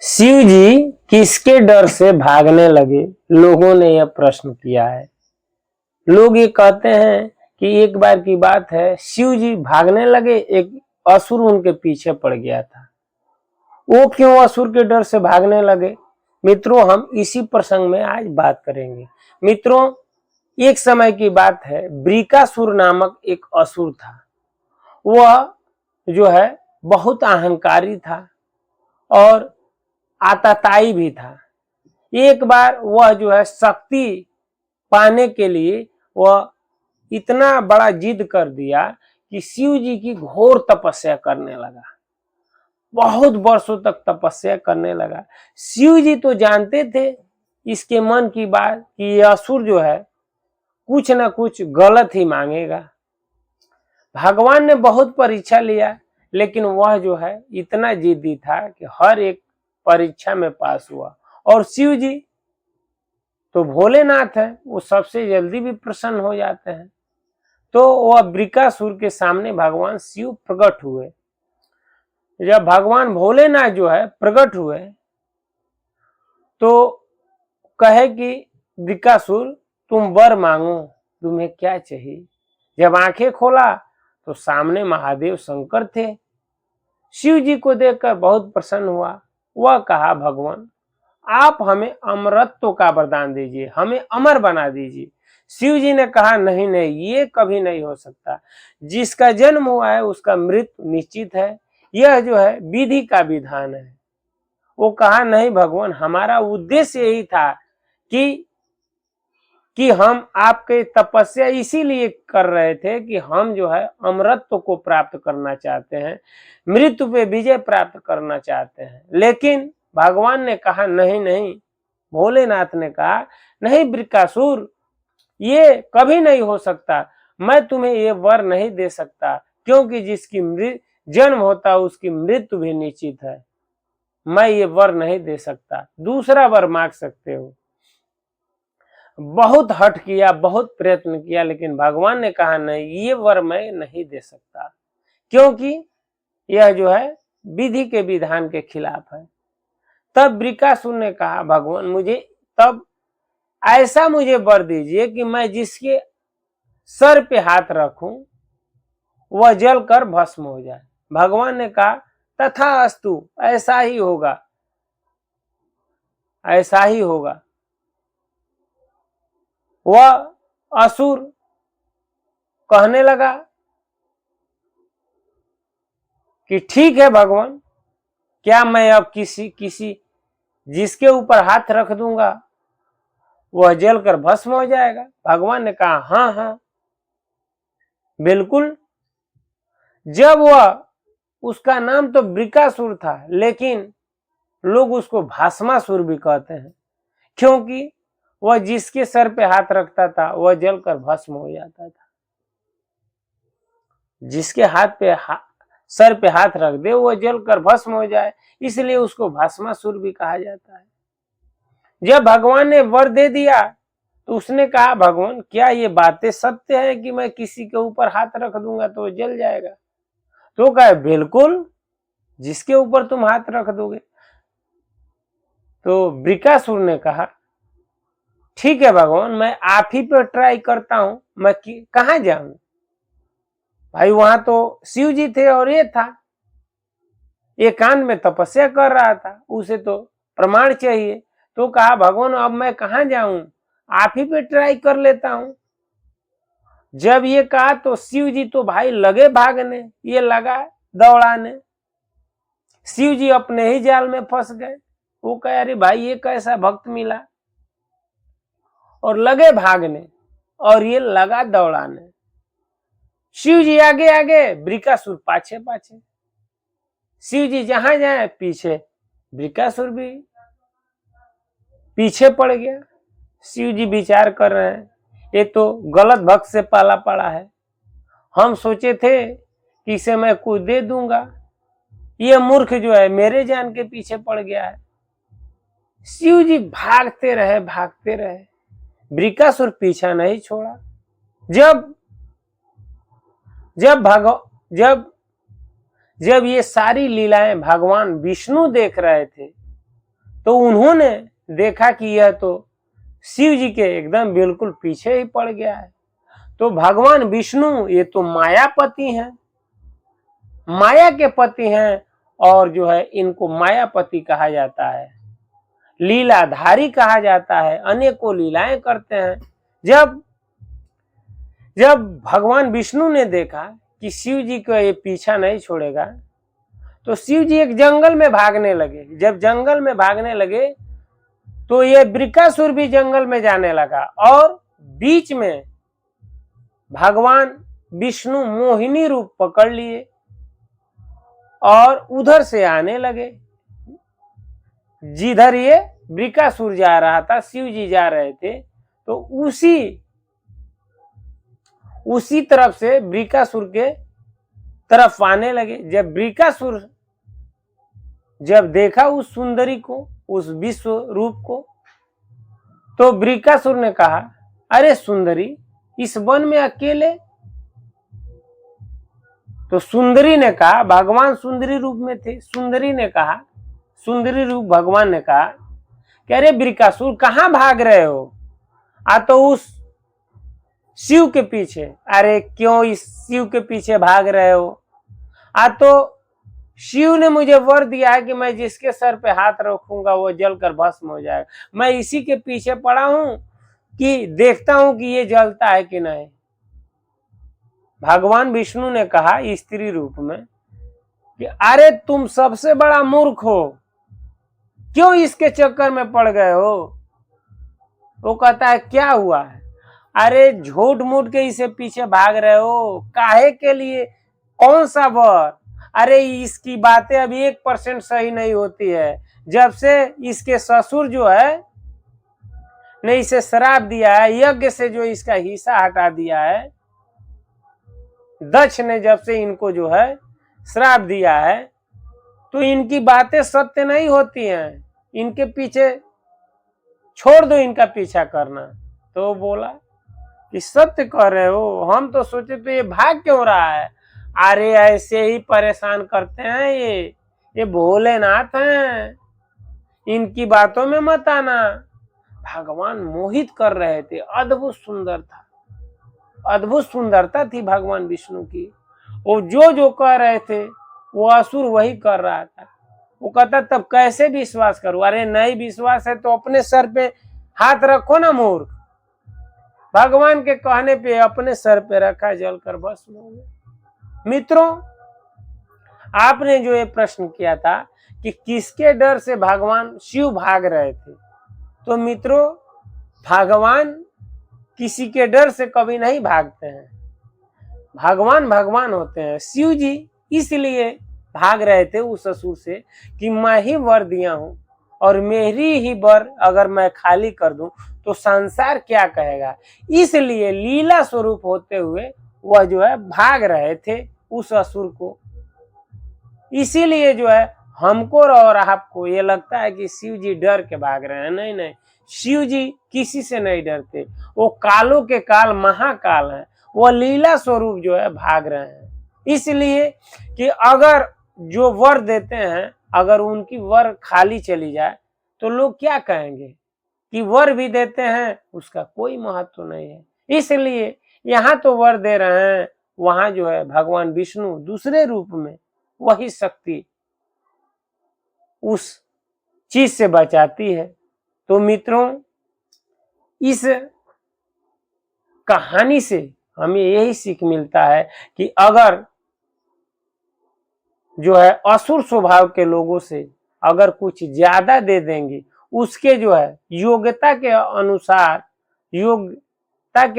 शिव जी किसके डर से भागने लगे? लोगों ने यह प्रश्न किया है। लोग ये कहते हैं कि एक बार की बात है, शिव जी भागने लगे, एक असुर उनके पीछे पड़ गया था। वो क्यों असुर के डर से भागने लगे? मित्रों, हम इसी प्रसंग में आज बात करेंगे। मित्रों, एक समय की बात है, वृकासुर नामक एक असुर था। वह जो है बहुत अहंकारी था और आतताई भी था। एक बार वह जो है शक्ति पाने के लिए वह इतना बड़ा जिद कर दिया कि शिव जी की घोर तपस्या करने लगा। बहुत वर्षों तक तपस्या करने लगा। शिव जी तो जानते थे इसके मन की बात कि यह असुर जो है कुछ ना कुछ गलत ही मांगेगा। भगवान ने बहुत परीक्षा लिया, लेकिन वह जो है इतना जिद्दी था कि हर एक परीक्षा में पास हुआ। और शिव जी तो भोलेनाथ है, वो सबसे जल्दी भी प्रसन्न हो जाते हैं। तो वह वृकासुर के सामने भगवान शिव प्रकट हुए। जब भगवान भोलेनाथ जो है प्रकट हुए तो कहे कि वृकासुर, तुम वर मांगो, तुम्हें क्या चाहिए? जब आंखें खोला तो सामने महादेव शंकर थे। शिव जी को देखकर बहुत प्रसन्न हुआ। वह कहा, भगवान आप हमें अमरत्व का वरदान दीजिए, हमें अमर बना दीजिए। शिव जी ने कहा, नहीं नहीं, ये कभी नहीं हो सकता। जिसका जन्म हुआ है उसका मृत्यु निश्चित है, यह जो है विधि का विधान है। वो कहा, नहीं भगवान, हमारा उद्देश्य यही था कि हम आपके तपस्या इसीलिए कर रहे थे कि हम जो है अमरत्व को प्राप्त करना चाहते हैं, मृत्यु पे विजय प्राप्त करना चाहते हैं। लेकिन भगवान ने कहा, नहीं नहीं, भोलेनाथ ने कहा, नहीं वृकासुर, ये कभी नहीं हो सकता। मैं तुम्हें ये वर नहीं दे सकता, क्योंकि जिसकी जन्म होता है उसकी मृत्यु भी निश्चित है। मैं ये वर नहीं दे सकता, दूसरा वर मांग सकते हो। बहुत हठ किया, बहुत प्रयत्न किया, लेकिन भगवान ने कहा, नहीं, ये वर मैं नहीं दे सकता, क्योंकि यह जो है विधि के विधान के खिलाफ है। तब वृकासुर ने कहा, भगवान मुझे तब ऐसा मुझे वर दीजिए कि मैं जिसके सर पे हाथ रखूं वह जलकर भस्म हो जाए। भगवान ने कहा, तथास्तु, ऐसा ही होगा, ऐसा ही होगा। वह असुर कहने लगा कि ठीक है भगवान, क्या मैं अब किसी जिसके ऊपर हाथ रख दूंगा वह जलकर भस्म हो जाएगा? भगवान ने कहा, हाँ हाँ बिल्कुल। जब वह, उसका नाम तो वृकासुर था, लेकिन लोग उसको भस्मासुर भी कहते हैं, क्योंकि वह जिसके सर पे हाथ रखता था वह जलकर भस्म हो जाता था। जिसके सर पे हाथ रख दे वह जलकर भस्म हो जाए, इसलिए उसको भस्मासुर भी कहा जाता है। जब भगवान ने वर दे दिया तो उसने कहा, भगवान क्या ये बातें सत्य है कि मैं किसी के ऊपर हाथ रख दूंगा तो जल जाएगा? तो कहा, बिल्कुल, जिसके ऊपर तुम हाथ रख दोगे। तो वृकासुर ने कहा, ठीक है भगवान, मैं आप ही पे ट्राई करता हूं, मैं कहां जाऊं? भाई वहां तो शिव जी थे और ये था, एकांत में तपस्या कर रहा था, उसे तो प्रमाण चाहिए। तो कहा, भगवान अब मैं कहां जाऊं, आप ही पे ट्राई कर लेता हूं। जब ये कहा तो शिव जी तो भाई लगे भागने, ये लगा दौड़ाने। शिव जी अपने ही जाल में फंस गए। वो कहे, अरे भाई ये कैसा भक्त मिला, और लगे भागने और ये लगा दौड़ाने। शिव जी आगे आगे, वृकासुर पाछे पाछे। शिव जी जहां जाए पीछे, वृकासुर भी पीछे पड़ गया। शिव जी विचार कर रहे हैं, ये तो गलत भक्त से पाला पड़ा है। हम सोचे थे कि इसे मैं कुछ दे दूंगा, ये मूर्ख जो है मेरे जान के पीछे पड़ गया है। शिव जी भागते रहे, भागते रहे, वृकासुर पीछा नहीं छोड़ा। जब ये सारी लीलाएं भगवान विष्णु देख रहे थे तो उन्होंने देखा कि यह तो शिव जी के एकदम बिल्कुल पीछे ही पड़ गया है। तो भगवान विष्णु ये तो मायापति हैं, माया के पति हैं, और जो है इनको मायापति कहा जाता है, लीलाधारी कहा जाता है, अनेकों लीलाएं करते हैं। जब जब भगवान विष्णु ने देखा कि शिव जी को ये पीछा नहीं छोड़ेगा, तो शिव जी एक जंगल में भागने लगे। जब जंगल में भागने लगे तो ये वृकासुर भी जंगल में जाने लगा, और बीच में भगवान विष्णु मोहिनी रूप पकड़ लिए और उधर से आने लगे। जिधर ये वृकासुर जा रहा था, शिव जी जा रहे थे, तो उसी तरफ से वृकासुर के तरफ आने लगे। जब वृकासुर जब देखा उस सुंदरी को, उस विश्व रूप को, तो वृकासुर ने कहा, अरे सुंदरी, इस वन में अकेले? तो सुंदरी ने कहा, भगवान सुंदरी रूप में थे, सुंदरी ने कहा, सुंदरी रूप भगवान ने कहा कि अरे वृकासुर, कहां भाग रहे हो? तो उस शिव के पीछे। अरे क्यों इस शिव के पीछे भाग रहे हो? तो शिव ने मुझे वर दिया है कि मैं जिसके सर पे हाथ रखूंगा वो जलकर भस्म हो जाएगा। मैं इसी के पीछे पड़ा हूं कि देखता हूं कि ये जलता है कि नहीं। भगवान विष्णु ने कहा स्त्री रूप में कि अरे तुम सबसे बड़ा मूर्ख हो, क्यों इसके चक्कर में पड़ गए हो? वो कहता है क्या हुआ है? अरे झूठ मूठ के इसे पीछे भाग रहे हो, काहे के लिए? कौन सा वर? अरे इसकी बातें अभी 1% सही नहीं होती है। जब से इसके ससुर जो है ने इसे श्राप दिया है, यज्ञ से जो इसका हिस्सा हटा दिया है, दक्ष ने जब से इनको जो है श्राप दिया है, तो इनकी बातें सत्य नहीं होती हैं। इनके पीछे छोड़ दो, इनका पीछा करना। तो बोला कि सत्य कह रहे हो, हम तो सोचे तो ये भाग क्यों रहा है? अरे ऐसे ही परेशान करते हैं ये भोलेनाथ हैं, इनकी बातों में मत आना। भगवान मोहित कर रहे थे, अद्भुत सुंदर था, अद्भुत सुंदरता थी भगवान विष्णु की। वो जो कह रहे थे वो असुर वही कर रहा था। वो कहता तब कैसे विश्वास करूं? अरे नहीं विश्वास है तो अपने सर पे हाथ रखो ना मूर्ख। भगवान के कहने पे अपने सर पे रखा, जलकर भस्म हो गया। मित्रों, आपने जो ये प्रश्न किया था कि किसके डर से भगवान शिव भाग रहे थे, तो मित्रों भगवान किसी के डर से कभी नहीं भागते हैं। भगवान भगवान होते हैं। शिव जी इसलिए भाग रहे थे उस असुर से कि मैं ही वर दिया हूं, और मेरी ही वर अगर मैं खाली कर दूं तो संसार क्या कहेगा। इसलिए लीला स्वरूप होते हुए वह जो है भाग रहे थे उस असुर को। इसीलिए जो है हमको और आपको ये लगता है कि शिव जी डर के भाग रहे हैं। नहीं नहीं, शिव जी किसी से नहीं डरते। वो कालों के काल महाकाल हैं। वो लीला स्वरूप जो है भाग रहे हैं। इसलिए कि अगर जो वर देते हैं, अगर उनकी वर खाली चली जाए तो लोग क्या कहेंगे कि वर भी देते हैं, उसका कोई महत्व नहीं है। इसलिए यहाँ तो वर दे रहे हैं, वहां जो है भगवान विष्णु दूसरे रूप में वही शक्ति उस चीज से बचाती है। तो मित्रों, इस कहानी से हमें यही सीख मिलता है कि अगर जो है असुर स्वभाव के लोगों से अगर कुछ ज्यादा दे देंगे, उसके जो है योग्यता के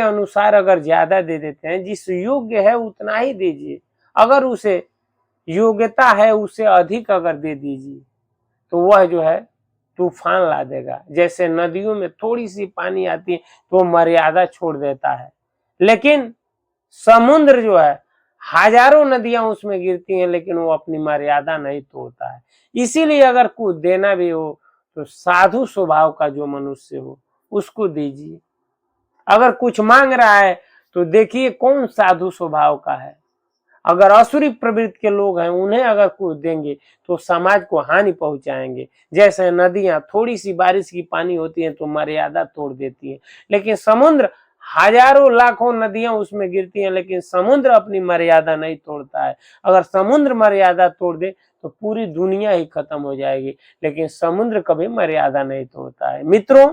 अनुसार अगर ज्यादा दे देते हैं, जिस योग्य है उतना ही दीजिए। अगर उसे योग्यता है उससे अधिक अगर दे दीजिए तो वह जो है तूफान ला देगा। जैसे नदियों में थोड़ी सी पानी आती है तो मर्यादा छोड़ देता है, लेकिन समुद्र जो है हजारों नदियां उसमें गिरती हैं, लेकिन वो अपनी मर्यादा नहीं तोड़ता है। इसीलिए अगर कुछ देना भी हो तो साधु स्वभाव का जो मनुष्य हो उसको दीजिए। अगर कुछ मांग रहा है तो देखिए कौन साधु स्वभाव का है। अगर असुरी प्रवृत्ति के लोग हैं उन्हें अगर कुछ देंगे तो समाज को हानि पहुंचाएंगे। जैसे नदियां थोड़ी सी बारिश की पानी होती है तो मर्यादा तोड़ देती है, लेकिन समुद्र हजारों लाखों नदियां उसमें गिरती हैं लेकिन समुद्र अपनी मर्यादा नहीं तोड़ता है। अगर समुद्र मर्यादा तोड़ दे तो पूरी दुनिया ही खत्म हो जाएगी, लेकिन समुद्र कभी मर्यादा नहीं तोड़ता है। मित्रों,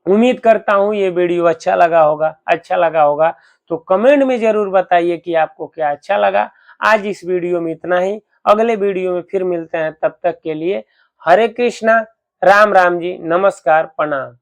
उम्मीद करता हूं ये वीडियो अच्छा लगा होगा तो कमेंट में जरूर बताइए कि आपको क्या अच्छा लगा। आज इस वीडियो में इतना ही, अगले वीडियो में फिर मिलते हैं, तब तक के लिए हरे कृष्णा, राम राम जी, नमस्कार, प्रणाम।